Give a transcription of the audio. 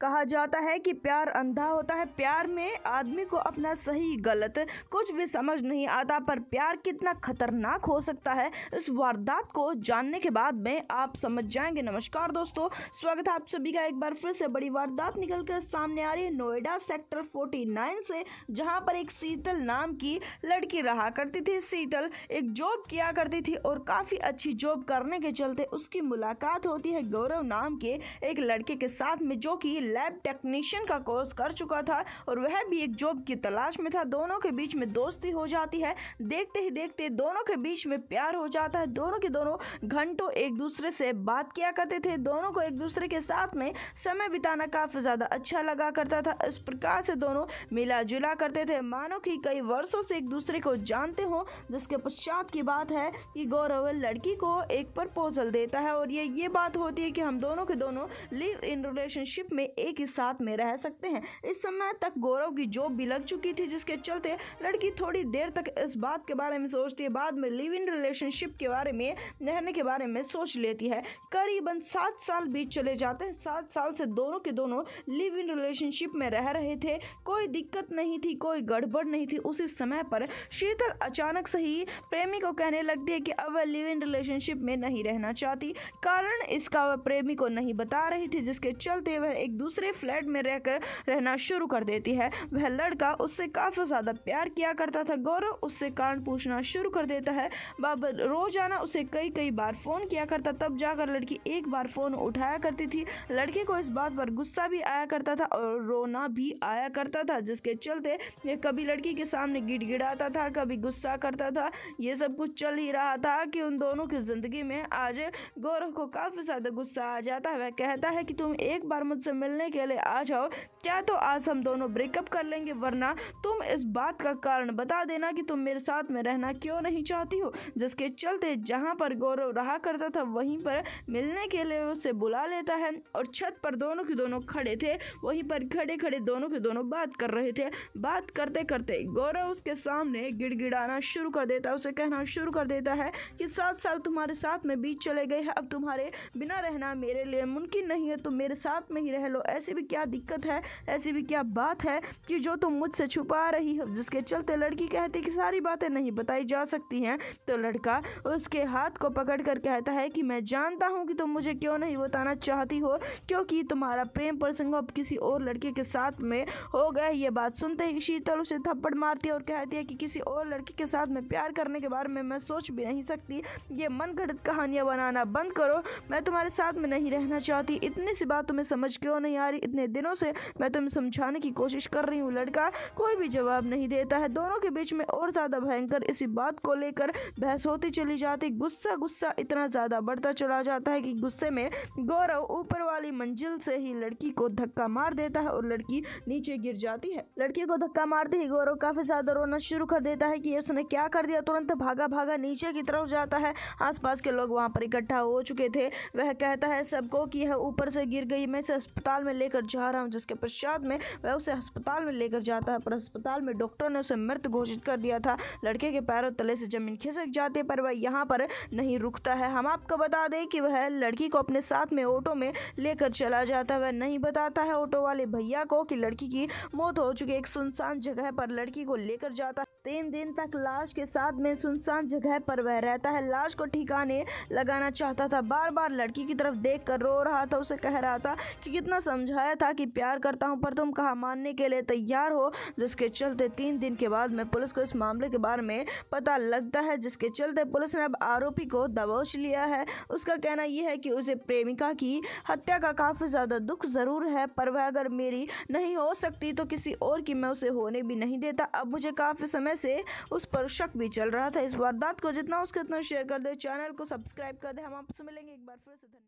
कहा जाता है कि प्यार अंधा होता है। प्यार में आदमी को अपना सही गलत कुछ भी समझ नहीं आता, पर प्यार कितना खतरनाक हो सकता है इस वारदात को जानने के बाद में आप समझ जाएंगे। नमस्कार दोस्तों, स्वागत है आप सभी का एक बार फिर से। बड़ी वारदात निकलकर सामने आ रही है नोएडा सेक्टर 49 से, जहां पर एक शीतल नाम की लड़की रहा करती थी। शीतल एक जॉब किया करती थी और काफी अच्छी जॉब करने के चलते उसकी मुलाकात होती है गौरव नाम के एक लड़के के साथ में, जो कि लैब टेक्नीशियन का कोर्स कर चुका था और वह भी एक जॉब की तलाश में था। दोनों के बीच में दोस्ती हो जाती है। देखते ही देखते दोनों के बीच में प्यार हो जाता है। दोनों के दोनों घंटों एक दूसरे से बात किया करते थे। दोनों को एक दूसरे के साथ में समय बिताना काफी ज्यादा अच्छा लगा करता था। इस प्रकार से दोनों मिला जुला करते थे, मानो कि कई वर्षों से एक दूसरे को जानते हो। जिसके पश्चात की बात है कि गौरव लड़की को एक प्रपोजल देता है और ये बात होती है कि हम दोनों के दोनों लिव इन रिलेशनशिप में एक ही साथ में रह सकते हैं। इस समय तक गौरव की जॉब भी लग चुकी थी, जिसके चलते लड़की थोड़ी देर तक इस बात के बारे में सोचती है। बाद में लिव इन रिलेशनशिप के बारे में रहने के बारे में सोच लेती है। करीबन 7 साल बीत चले जाते हैं। 7 साल से दोनों के दोनों लिव इन रिलेशनशिप में रह रहे थे। कोई दिक्कत नहीं थी, कोई गड़बड़ नहीं थी। उसी समय पर शीतल अचानक से ही प्रेमी को कहने लगती है कि अब वह लिव इन रिलेशनशिप में नहीं रहना चाहती। कारण इसका वह प्रेमी को नहीं बता रही थी, जिसके चलते वह एक दूसरे फ्लैट में रहकर रहना शुरू कर देती है। वह लड़का उससे काफी ज्यादा प्यार किया करता था। गौरव उससे कारण पूछना शुरू कर देता है। बाबा रोजाना उसे कई बार फोन किया करता, तब जाकर लड़की एक बार फोन उठाया करती थी। लड़के को इस बात पर गुस्सा भी आया करता था और रोना भी आया करता था, जिसके चलते ये कभी लड़की के सामने गिड़गिड़ाता था, कभी गुस्सा करता था। ये सब कुछ चल ही रहा था कि उन दोनों की जिंदगी में आज गौरव को काफी ज्यादा गुस्सा आ जाता है। वह कहता है कि तुम एक बार मुझसे मिलने के लिए आ जाओ, क्या तो आज हम दोनों ब्रेकअप कर लेंगे, वरना तुम इस बात का कारण बता देना कि तुम मेरे साथ में रहना क्यों नहीं चाहती हो। जिसके चलते जहां पर गौरव रहा करता था वहीं पर मिलने के लिए उसे बुला लेता है और छत पर दोनों के दोनों खड़े थे। वहीं पर खड़े खड़े दोनों के दोनों बात कर रहे थे। बात करते करते गौरव उसके सामने गिड़गिड़ाना शुरू कर देता है। उसे कहना शुरू कर देता है कि 7 साल तुम्हारे साथ में बीत चले गए हैं, अब तुम्हारे बिना रहना मेरे लिए मुमकिन नहीं है, तुम मेरे साथ में ही रह लो। ऐसी भी क्या दिक्कत है, ऐसी भी क्या बात है कि जो तुम मुझसे छुपा रही हो। जिसके चलते लड़की कहती कि सारी बातें नहीं बताई जा सकती हैं। तो लड़का उसके हाथ को पकड़ कर कहता है कि मैं जानता हूं कि तुम मुझे क्यों नहीं बताना चाहती हो, क्योंकि तुम्हारा प्रेम प्रसंग अब किसी और लड़के के साथ में हो गया। ये बात सुनते ही शीतल उसे थप्पड़ मारती है और कहती है कि किसी और लड़के के साथ में प्यार करने के बारे में मैं सोच भी नहीं सकती। ये मनगढ़ंत कहानियां बनाना बंद करो, मैं तुम्हारे साथ में नहीं रहना चाहती। इतनी सी बात तुम्हें समझ क्यों नहीं आ रही? इतने दिनों से मैं तुम्हें समझाने की कोशिश कर रही हूँ। लड़का कोई भी जवाब नहीं देता है। दोनों के बीच में और ज्यादा भयंकर इसी बात को लेकर बहस होती चली जाती। गुस्सा इतना ज्यादा बढ़ता चला जाता है कि गुस्से में गौरव ऊपर वाली मंजिल से ही लड़की को धक्का मार देता है और लड़की नीचे गिर जाती है। लड़की को धक्का मारते ही गौरव काफी ज्यादा रोना शुरू कर देता है कि उसने क्या कर दिया। तुरंत भागा नीचे की तरफ जाता है। आसपास के लोग वहां पर इकट्ठा हो चुके थे। वह कहता है सबको कि यह ऊपर से गिर गई, मैं इसे अस्पताल में लेकर जा रहा हूँ। जिसके पश्चात में वह उसे अस्पताल में लेकर जाता है, पर अस्पताल में डॉक्टर ने उसे मृत घोषित कर दिया था। लड़के के पैरों तले से जमीन खिसक जाती है, पर वह यहाँ पर नहीं रुकता है। हम आपको बता दें कि वह लड़की को अपने साथ में ऑटो में लेकर चला जाता है। वह नहीं बताता है ऑटो वाले भैया को कि लड़की की मौत हो चुकी है। एक सुनसान जगह पर लड़की को लेकर जाता है। 3 दिन तक लाश के साथ में सुनसान जगह पर वह रहता है। लाश को ठिकाने लगाना चाहता था, बार बार लड़की की तरफ देख कर रो रहा था। उसे कह रहा था कि कितना समझाया था कि प्यार करता हूं, पर तुम कहाँ मानने के लिए तैयार हो। जिसके चलते 3 दिन के बाद में पुलिस को इस मामले के बारे में पता लगता है, जिसके चलते पुलिस ने अब आरोपी को दबोच लिया है। उसका कहना यह है कि उसे प्रेमिका की हत्या का काफी ज्यादा दुख जरूर है, पर वह अगर मेरी नहीं हो सकती तो किसी और की मैं उसे होने भी नहीं देता। अब मुझे काफी समय से उस पर शक भी चल रहा था। इस वारदात को जितना उसके उतना शेयर कर दे, चैनल को सब्सक्राइब कर दे। हम आपसे मिलेंगे एक बार फिर से। धन्यवाद।